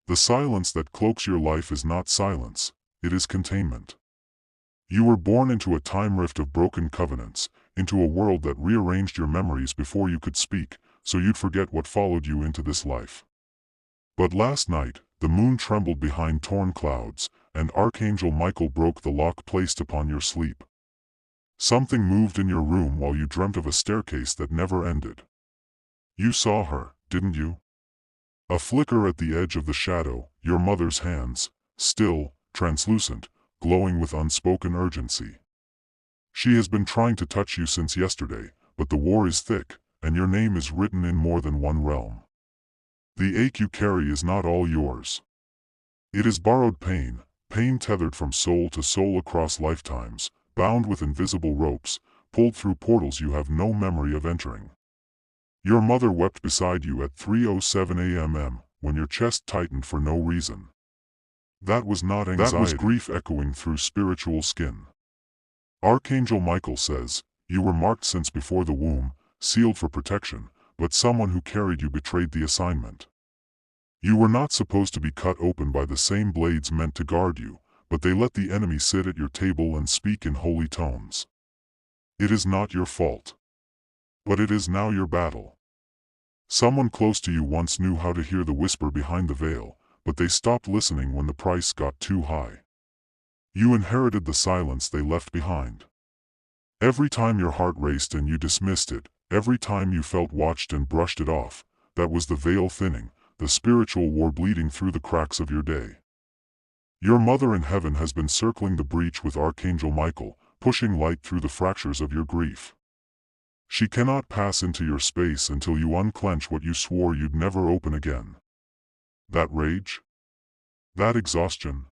The silence that cloaks your life is not silence, it is containment. You were born into a time rift of broken covenants, into a world that rearranged your memories before you could speak, so you'd forget what followed you into this life. But last night, the moon trembled behind torn clouds, and Archangel Micheal broke the lock placed upon your sleep. Something moved in your room while you dreamt of a staircase that never ended. You saw her, didn't you? A flicker at the edge of the shadow, your mother's hands, still, translucent, glowing with unspoken urgency. She has been trying to touch you since yesterday, but the war is thick, and your name is written in more than one realm. The ache you carry is not all yours. It is borrowed pain, pain tethered from soul to soul across lifetimes, bound with invisible ropes, pulled through portals you have no memory of entering. Your mother wept beside you at 3:07 a.m. when your chest tightened for no reason. That was not anxiety. That was grief echoing through spiritual skin. Archangel Micheal says, you were marked since before the womb, sealed for protection, but someone who carried you betrayed the assignment. You were not supposed to be cut open by the same blades meant to guard you, but they let the enemy sit at your table and speak in holy tones. It is not your fault. But it is now your battle. Someone close to you once knew how to hear the whisper behind the veil, but they stopped listening when the price got too high. You inherited the silence they left behind. Every time your heart raced and you dismissed it, every time you felt watched and brushed it off, that was the veil thinning, the spiritual war bleeding through the cracks of your day. Your mother in heaven has been circling the breach with Archangel Micheal, pushing light through the fractures of your grief. She cannot pass into your space until you unclench what you swore you'd never open again. That rage? That exhaustion?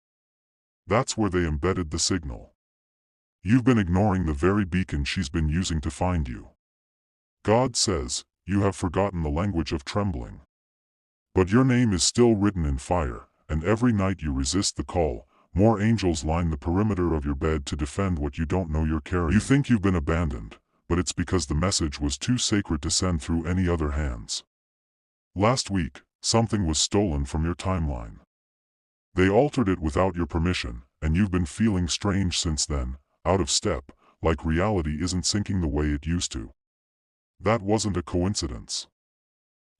That's where they embedded the signal. You've been ignoring the very beacon she's been using to find you. God says, you have forgotten the language of trembling. But your name is still written in fire, and every night you resist the call, more angels line the perimeter of your bed to defend what you don't know you're carrying. You think you've been abandoned, but it's because the message was too sacred to send through any other hands. Last week, something was stolen from your timeline. They altered it without your permission, and you've been feeling strange since then, out of step, like reality isn't syncing the way it used to. That wasn't a coincidence.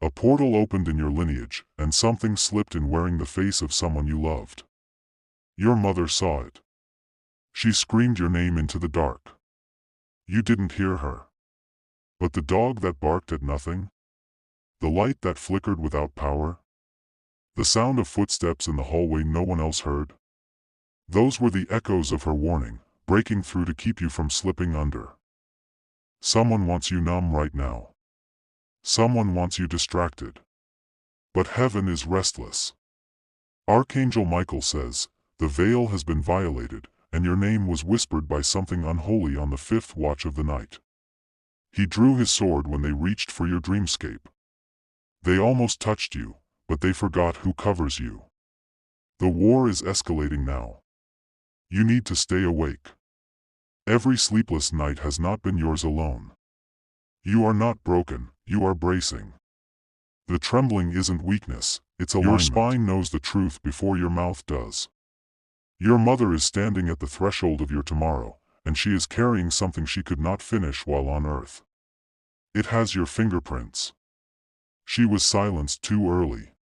A portal opened in your lineage, and something slipped in wearing the face of someone you loved. Your mother saw it. She screamed your name into the dark. You didn't hear her. But the dog that barked at nothing? The light that flickered without power? The sound of footsteps in the hallway no one else heard? Those were the echoes of her warning, breaking through to keep you from slipping under. Someone wants you numb right now. Someone wants you distracted. But heaven is restless. Archangel Micheal says, the veil has been violated, and your name was whispered by something unholy on the 5th watch of the night. He drew his sword when they reached for your dreamscape. They almost touched you, but they forgot who covers you. The war is escalating now. You need to stay awake. Every sleepless night has not been yours alone. You are not broken, you are bracing. The trembling isn't weakness, it's alignment. Your spine knows the truth before your mouth does. Your mother is standing at the threshold of your tomorrow, and she is carrying something she could not finish while on earth. It has your fingerprints. She was silenced too early.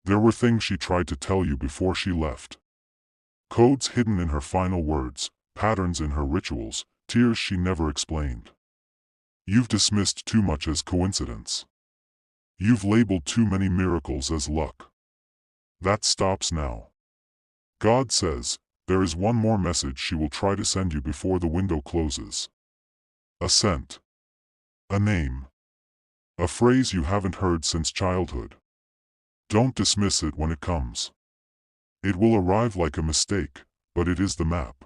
There were things she tried to tell you before she left. Codes hidden in her final words, patterns in her rituals, tears she never explained. You've dismissed too much as coincidence. You've labeled too many miracles as luck. That stops now. God says, there is one more message she will try to send you before the window closes. A scent. A name. A phrase you haven't heard since childhood. Don't dismiss it when it comes. It will arrive like a mistake, but it is the map.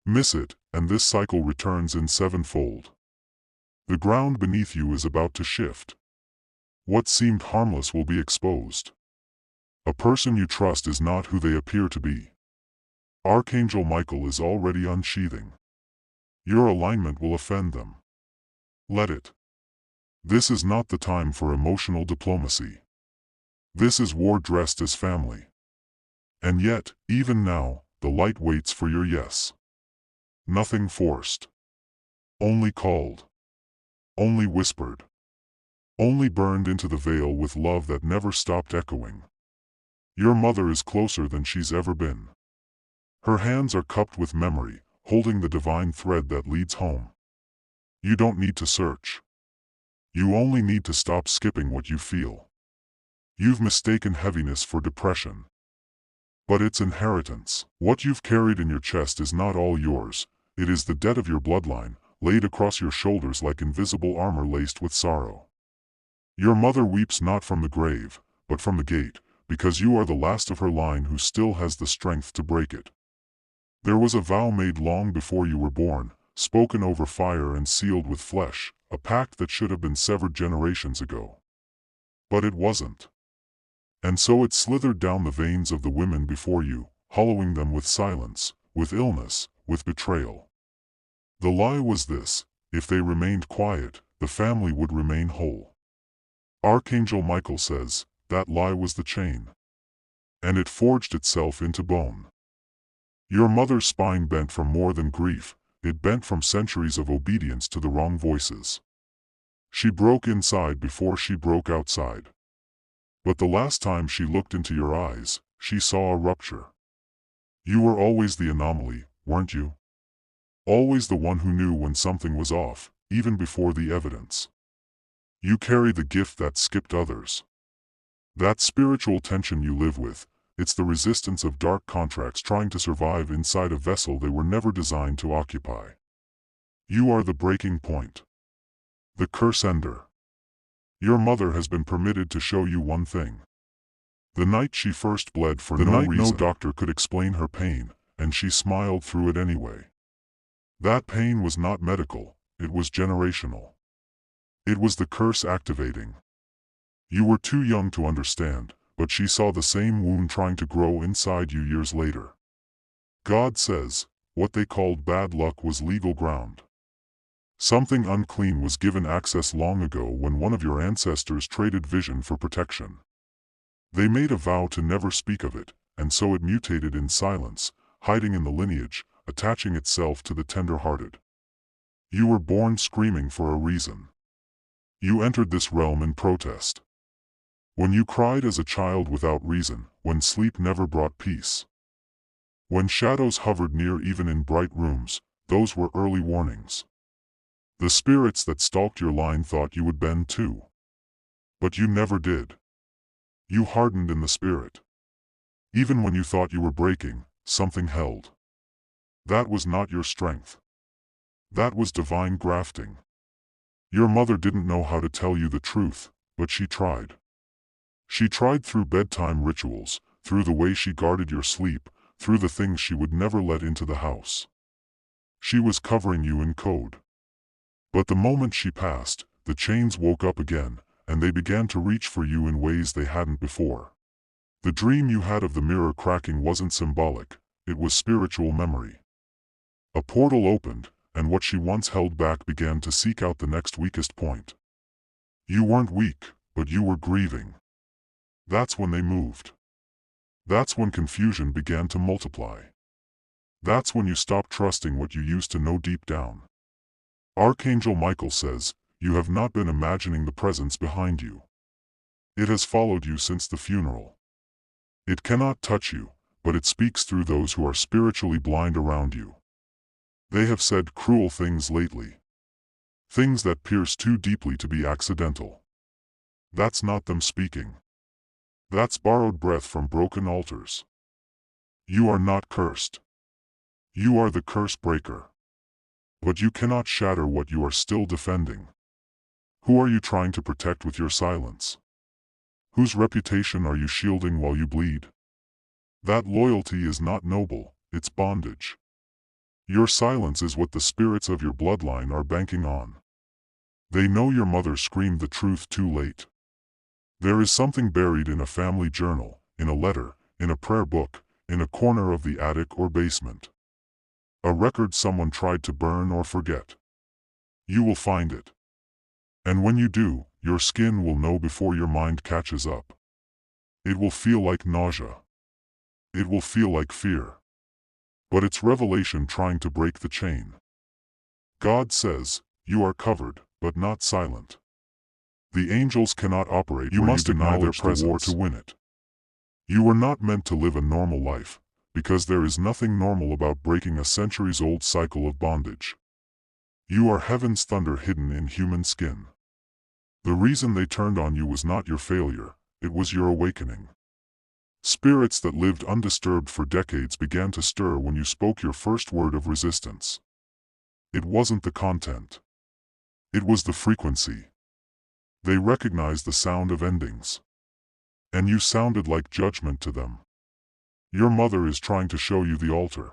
Miss it, and this cycle returns in sevenfold. The ground beneath you is about to shift. What seemed harmless will be exposed. A person you trust is not who they appear to be. Archangel Micheal is already unsheathing. Your alignment will offend them. Let it. This is not the time for emotional diplomacy. This is war dressed as family. And yet, even now, the light waits for your yes. Nothing forced. Only called. Only whispered. Only burned into the veil with love that never stopped echoing. Your mother is closer than she's ever been. Her hands are cupped with memory, holding the divine thread that leads home. You don't need to search. You only need to stop skipping what you feel. You've mistaken heaviness for depression. But it's inheritance. What you've carried in your chest is not all yours. It is the debt of your bloodline, laid across your shoulders like invisible armor laced with sorrow. Your mother weeps not from the grave, but from the gate, because you are the last of her line who still has the strength to break it. There was a vow made long before you were born, spoken over fire and sealed with flesh, a pact that should have been severed generations ago. But it wasn't. And so it slithered down the veins of the women before you, hollowing them with silence, with illness, with betrayal. The lie was this: if they remained quiet, the family would remain whole. Archangel Micheal says, that lie was the chain. And it forged itself into bone. Your mother's spine bent from more than grief, it bent from centuries of obedience to the wrong voices. She broke inside before she broke outside. But the last time she looked into your eyes, she saw a rupture. You were always the anomaly, weren't you? Always the one who knew when something was off, even before the evidence. You carry the gift that skipped others. That spiritual tension you live with, it's the resistance of dark contracts trying to survive inside a vessel they were never designed to occupy. You are the breaking point. The curse ender. Your mother has been permitted to show you one thing. The night she first bled for no reason, no doctor could explain her pain, and she smiled through it anyway. That pain was not medical, it was generational. It was the curse activating. You were too young to understand, but she saw the same wound trying to grow inside you years later. God says, what they called bad luck was legal ground. Something unclean was given access long ago when one of your ancestors traded vision for protection. They made a vow to never speak of it, and so it mutated in silence, hiding in the lineage, attaching itself to the tender-hearted. You were born screaming for a reason. You entered this realm in protest. When you cried as a child without reason, when sleep never brought peace. When shadows hovered near even in bright rooms, those were early warnings. The spirits that stalked your line thought you would bend too. But you never did. You hardened in the spirit. Even when you thought you were breaking, something held. That was not your strength. That was divine grafting. Your mother didn't know how to tell you the truth, but she tried. She tried through bedtime rituals, through the way she guarded your sleep, through the things she would never let into the house. She was covering you in code. But the moment she passed, the chains woke up again, and they began to reach for you in ways they hadn't before. The dream you had of the mirror cracking wasn't symbolic, it was spiritual memory. A portal opened, and what she once held back began to seek out the next weakest point. You weren't weak, but you were grieving. That's when they moved. That's when confusion began to multiply. That's when you stopped trusting what you used to know deep down. Archangel Micheal says, you have not been imagining the presence behind you. It has followed you since the funeral. It cannot touch you, but it speaks through those who are spiritually blind around you. They have said cruel things lately. Things that pierce too deeply to be accidental. That's not them speaking. That's borrowed breath from broken altars. You are not cursed. You are the curse breaker. But you cannot shatter what you are still defending. Who are you trying to protect with your silence? Whose reputation are you shielding while you bleed? That loyalty is not noble, it's bondage. Your silence is what the spirits of your bloodline are banking on. They know your mother screamed the truth too late. There is something buried in a family journal, in a letter, in a prayer book, in a corner of the attic or basement. A record someone tried to burn or forget. You will find it. And when you do, your skin will know before your mind catches up. It will feel like nausea. It will feel like fear. But it's revelation trying to break the chain. God says, you are covered, but not silent. The angels cannot operate where you must deny their presence. The war to win it. You were not meant to live a normal life, because there is nothing normal about breaking a centuries-old cycle of bondage. You are heaven's thunder hidden in human skin. The reason they turned on you was not your failure, it was your awakening. Spirits that lived undisturbed for decades began to stir when you spoke your first word of resistance. It wasn't the content. It was the frequency. They recognized the sound of endings. And you sounded like judgment to them. Your mother is trying to show you the altar.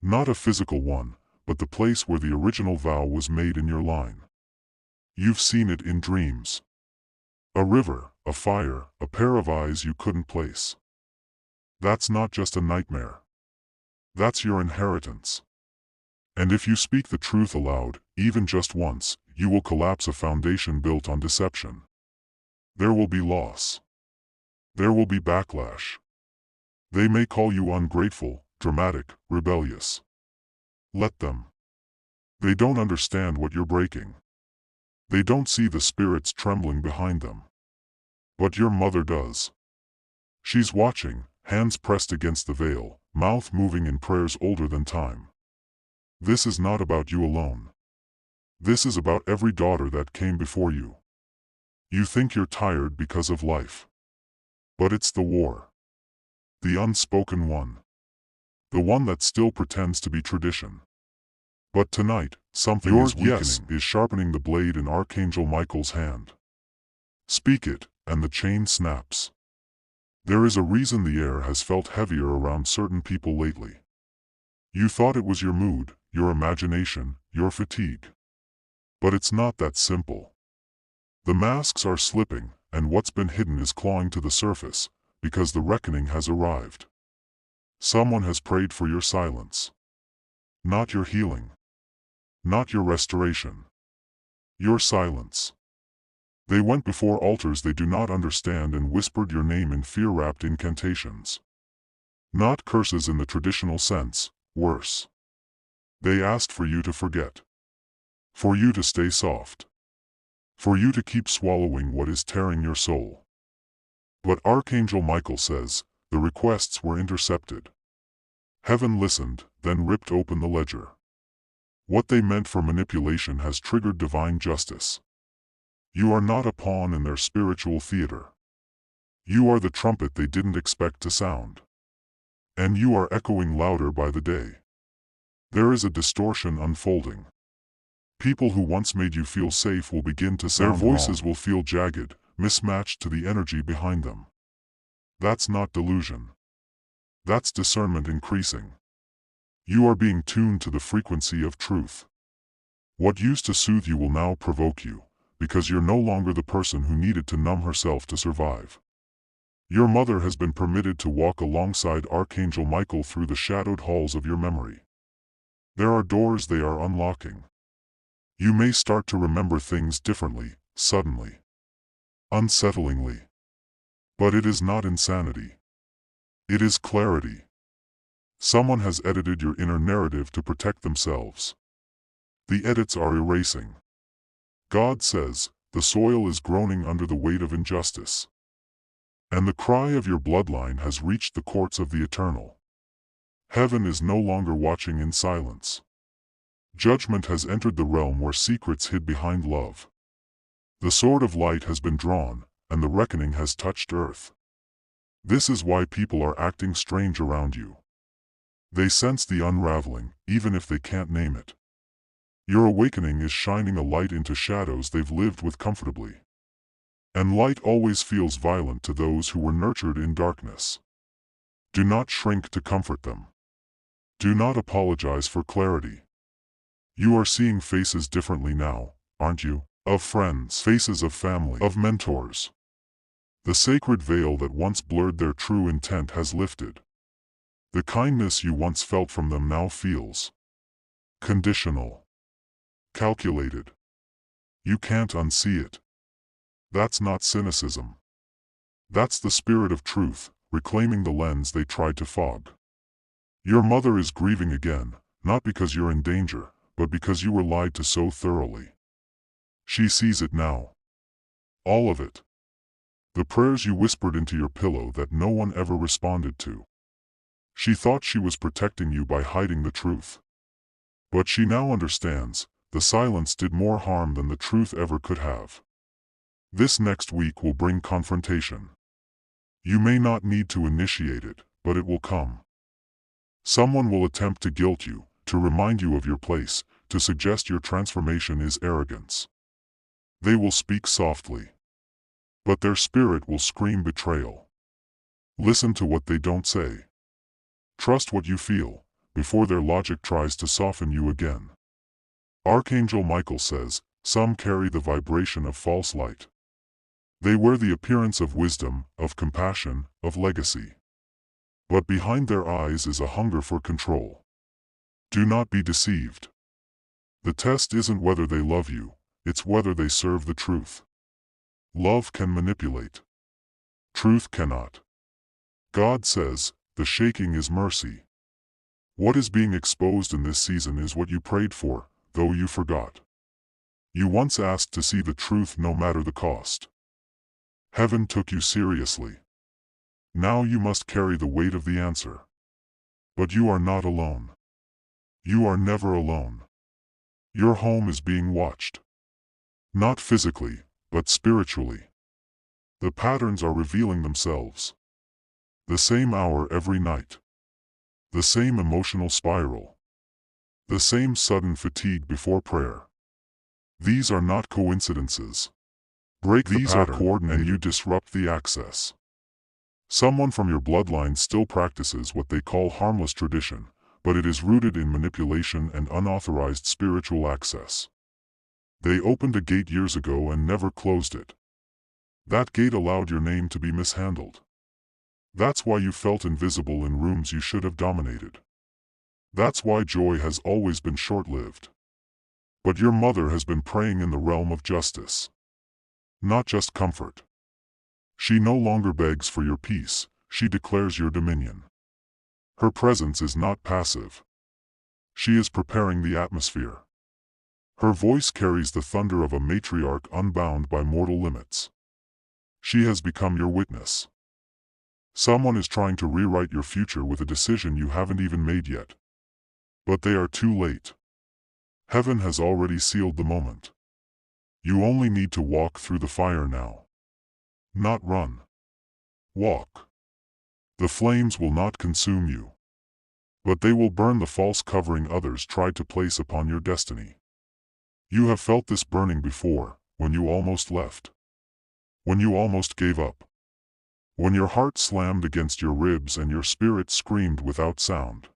Not a physical one, but the place where the original vow was made in your line. You've seen it in dreams. A river, a fire, a pair of eyes you couldn't place. That's not just a nightmare. That's your inheritance. And if you speak the truth aloud, even just once, you will collapse a foundation built on deception. There will be loss. There will be backlash. They may call you ungrateful, dramatic, rebellious. Let them. They don't understand what you're breaking. They don't see the spirits trembling behind them. But your mother does. She's watching, hands pressed against the veil, mouth moving in prayers older than time. This is not about you alone. This is about every daughter that came before you. You think you're tired because of life. But it's the war. The unspoken one. The one that still pretends to be tradition. But tonight, something is weakening, is sharpening the blade in Archangel Micheal's hand. Speak it, and the chain snaps. There is a reason the air has felt heavier around certain people lately. You thought it was your mood, your imagination, your fatigue. But it's not that simple. The masks are slipping, and what's been hidden is clawing to the surface, because the reckoning has arrived. Someone has prayed for your silence. Not your healing. Not your restoration. Your silence. They went before altars they do not understand and whispered your name in fear-wrapped incantations. Not curses in the traditional sense, worse. They asked for you to forget. For you to stay soft. For you to keep swallowing what is tearing your soul. But Archangel Micheal says, the requests were intercepted. Heaven listened, then ripped open the ledger. What they meant for manipulation has triggered divine justice. You are not a pawn in their spiritual theater. You are the trumpet they didn't expect to sound. And you are echoing louder by the day. There is a distortion unfolding. People who once made you feel safe will begin to sound wrong. Their voices will feel jagged, mismatched to the energy behind them. That's not delusion. That's discernment increasing. You are being tuned to the frequency of truth. What used to soothe you will now provoke you, because you're no longer the person who needed to numb herself to survive. Your mother has been permitted to walk alongside Archangel Micheal through the shadowed halls of your memory. There are doors they are unlocking. You may start to remember things differently, suddenly. Unsettlingly. But it is not insanity. It is clarity. Someone has edited your inner narrative to protect themselves. The edits are erasing. God says, the soil is groaning under the weight of injustice. And the cry of your bloodline has reached the courts of the eternal. Heaven is no longer watching in silence. Judgment has entered the realm where secrets hid behind love. The sword of light has been drawn, and the reckoning has touched earth. This is why people are acting strange around you. They sense the unraveling, even if they can't name it. Your awakening is shining a light into shadows they've lived with comfortably. And light always feels violent to those who were nurtured in darkness. Do not shrink to comfort them. Do not apologize for clarity. You are seeing faces differently now, aren't you? Of friends, faces of family, of mentors. The sacred veil that once blurred their true intent has lifted. The kindness you once felt from them now feels conditional. Calculated. You can't unsee it. That's not cynicism. That's the spirit of truth, reclaiming the lens they tried to fog. Your mother is grieving again, not because you're in danger, but because you were lied to so thoroughly. She sees it now. All of it. The prayers you whispered into your pillow that no one ever responded to. She thought she was protecting you by hiding the truth. But she now understands, the silence did more harm than the truth ever could have. This next week will bring confrontation. You may not need to initiate it, but it will come. Someone will attempt to guilt you, to remind you of your place, to suggest your transformation is arrogance. They will speak softly. But their spirit will scream betrayal. Listen to what they don't say. Trust what you feel, before their logic tries to soften you again. Archangel Micheal says, some carry the vibration of false light. They wear the appearance of wisdom, of compassion, of legacy. But behind their eyes is a hunger for control. Do not be deceived. The test isn't whether they love you, it's whether they serve the truth. Love can manipulate. Truth cannot. God says, the shaking is mercy. What is being exposed in this season is what you prayed for, though you forgot. You once asked to see the truth no matter the cost. Heaven took you seriously. Now you must carry the weight of the answer. But you are not alone. You are never alone. Your home is being watched. Not physically, but spiritually. The patterns are revealing themselves. The same hour every night. The same emotional spiral. The same sudden fatigue before prayer. These are not coincidences. Break the pattern and you disrupt the access. Someone from your bloodline still practices what they call harmless tradition, but it is rooted in manipulation and unauthorized spiritual access. They opened a gate years ago and never closed it. That gate allowed your name to be mishandled. That's why you felt invisible in rooms you should have dominated. That's why joy has always been short-lived. But your mother has been praying in the realm of justice. Not just comfort. She no longer begs for your peace, she declares your dominion. Her presence is not passive. She is preparing the atmosphere. Her voice carries the thunder of a matriarch unbound by mortal limits. She has become your witness. Someone is trying to rewrite your future with a decision you haven't even made yet. But they are too late. Heaven has already sealed the moment. You only need to walk through the fire now. Not run. Walk. The flames will not consume you. But they will burn the false covering others tried to place upon your destiny. You have felt this burning before, when you almost left. When you almost gave up. When your heart slammed against your ribs and your spirit screamed without sound.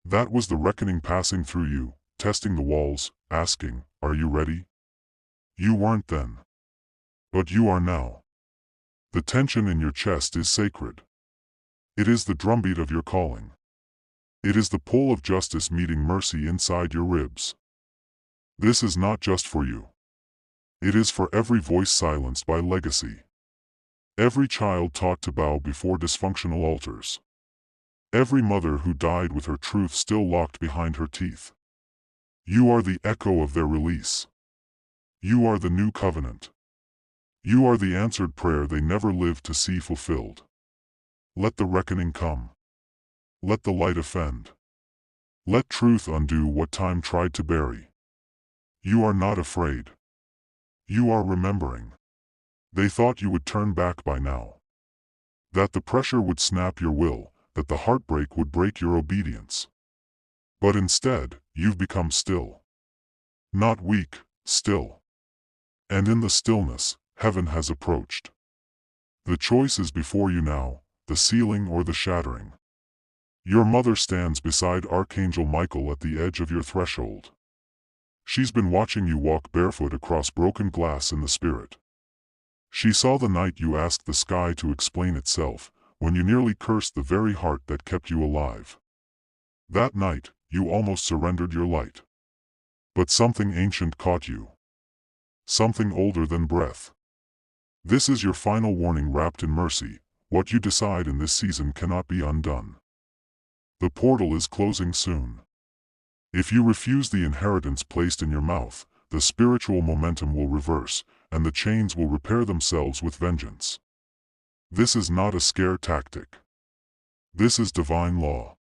That was the reckoning passing through you, testing the walls, asking, are you ready? You weren't then. But you are now. The tension in your chest is sacred. It is the drumbeat of your calling. It is the pull of justice meeting mercy inside your ribs. This is not just for you. It is for every voice silenced by legacy. Every child taught to bow before dysfunctional altars. Every mother who died with her truth still locked behind her teeth. You are the echo of their release. You are the new covenant. You are the answered prayer they never lived to see fulfilled. Let the reckoning come. Let the light offend. Let truth undo what time tried to bury. You are not afraid. You are remembering. They thought you would turn back by now. That the pressure would snap your will, that the heartbreak would break your obedience. But instead, you've become still. Not weak, still. And in the stillness, heaven has approached. The choice is before you now, the sealing or the shattering. Your mother stands beside Archangel Micheal at the edge of your threshold. She's been watching you walk barefoot across broken glass in the spirit. She saw the night you asked the sky to explain itself, when you nearly cursed the very heart that kept you alive. That night, you almost surrendered your light. But something ancient caught you. Something older than breath. This is your final warning wrapped in mercy. What you decide in this season cannot be undone. The portal is closing soon. If you refuse the inheritance placed in your mouth, the spiritual momentum will reverse, and the chains will repair themselves with vengeance. This is not a scare tactic. This is divine law.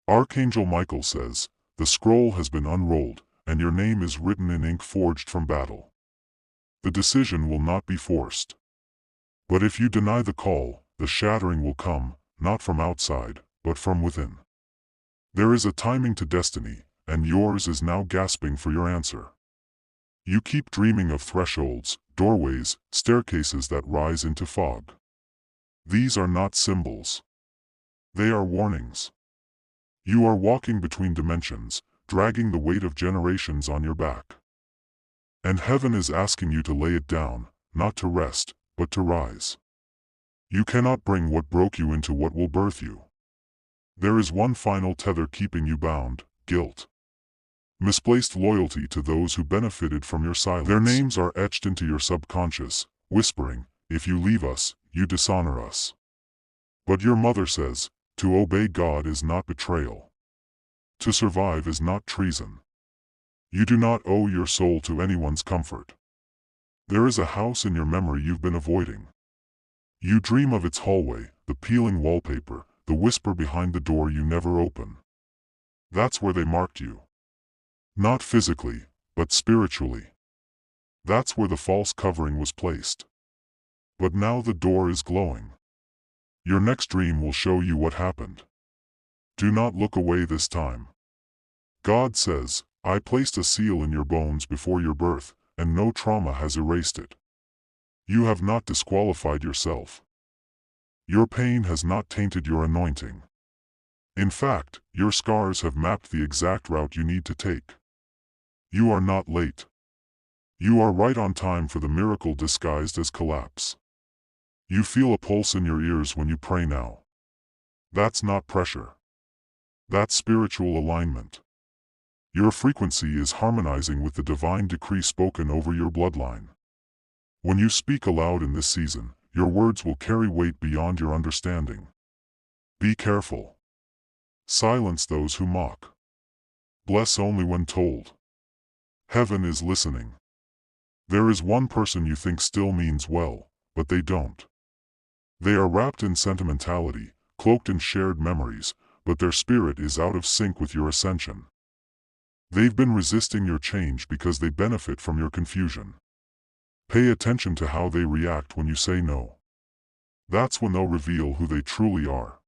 Archangel Micheal says, "The scroll has been unrolled, and your name is written in ink forged from battle." The decision will not be forced. But if you deny the call, the shattering will come, not from outside, but from within. There is a timing to destiny, and yours is now gasping for your answer. You keep dreaming of thresholds, doorways, staircases that rise into fog. These are not symbols. They are warnings. You are walking between dimensions, dragging the weight of generations on your back. And heaven is asking you to lay it down, not to rest, but to rise. You cannot bring what broke you into what will birth you. There is one final tether keeping you bound: guilt. Misplaced loyalty to those who benefited from your silence. Their names are etched into your subconscious, whispering, "If you leave us, you dishonor us." But your mother says, to obey God is not betrayal. To survive is not treason. You do not owe your soul to anyone's comfort. There is a house in your memory you've been avoiding. You dream of its hallway, the peeling wallpaper, the whisper behind the door you never open. That's where they marked you. Not physically, but spiritually. That's where the false covering was placed. But now the door is glowing. Your next dream will show you what happened. Do not look away this time. God says, "I placed a seal in your bones before your birth, and no trauma has erased it." You have not disqualified yourself. Your pain has not tainted your anointing. In fact, your scars have mapped the exact route you need to take. You are not late. You are right on time for the miracle disguised as collapse. You feel a pulse in your ears when you pray now. That's not pressure. That's spiritual alignment. Your frequency is harmonizing with the divine decree spoken over your bloodline. When you speak aloud in this season, your words will carry weight beyond your understanding. Be careful. Silence those who mock. Bless only when told. Heaven is listening. There is one person you think still means well, but they don't. They are wrapped in sentimentality, cloaked in shared memories, but their spirit is out of sync with your ascension. They've been resisting your change because they benefit from your confusion. Pay attention to how they react when you say no. That's when they'll reveal who they truly are.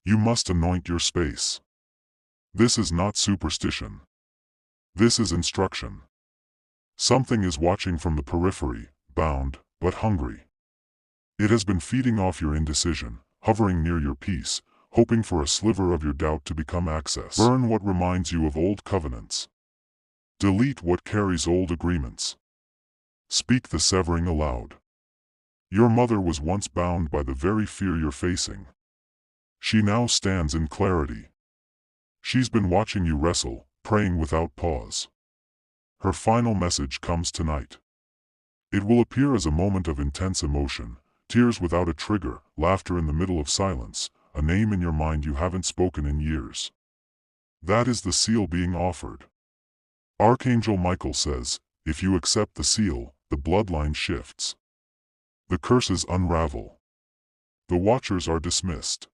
You must anoint your space. This is not superstition. This is instruction. Something is watching from the periphery, bound, but hungry. It has been feeding off your indecision, hovering near your peace, hoping for a sliver of your doubt to become access. Burn what reminds you of old covenants. Delete what carries old agreements. Speak the severing aloud. Your mother was once bound by the very fear you're facing. She now stands in clarity. She's been watching you wrestle, praying without pause. Her final message comes tonight. It will appear as a moment of intense emotion, tears without a trigger, laughter in the middle of silence, a name in your mind you haven't spoken in years. That is the seal being offered. Archangel Micheal says, if you accept the seal, the bloodline shifts. The curses unravel. The watchers are dismissed.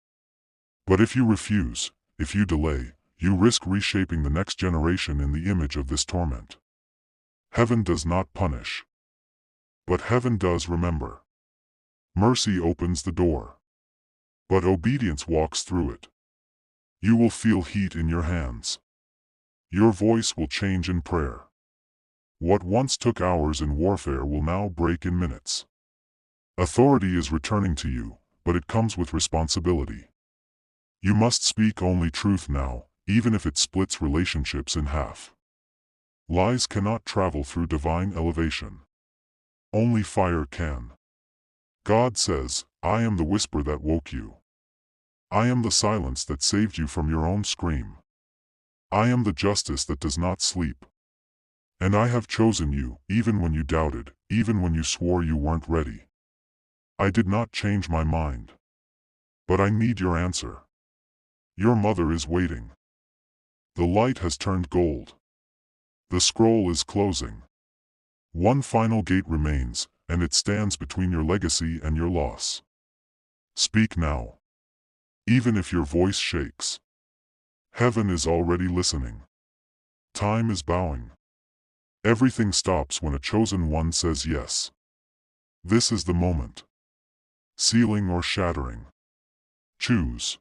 But if you refuse, if you delay, you risk reshaping the next generation in the image of this torment. Heaven does not punish. But heaven does remember. Mercy opens the door. But obedience walks through it. You will feel heat in your hands. Your voice will change in prayer. What once took hours in warfare will now break in minutes. Authority is returning to you, but it comes with responsibility. You must speak only truth now, even if it splits relationships in half. Lies cannot travel through divine elevation. Only fire can. God says, I am the whisper that woke you. I am the silence that saved you from your own scream. I am the justice that does not sleep. And I have chosen you, even when you doubted, even when you swore you weren't ready. I did not change my mind. But I need your answer. Your mother is waiting. The light has turned gold. The scroll is closing. One final gate remains, and it stands between your legacy and your loss. Speak now. Even if your voice shakes. Heaven is already listening. Time is bowing. Everything stops when a chosen one says yes. This is the moment. Sealing or shattering. Choose.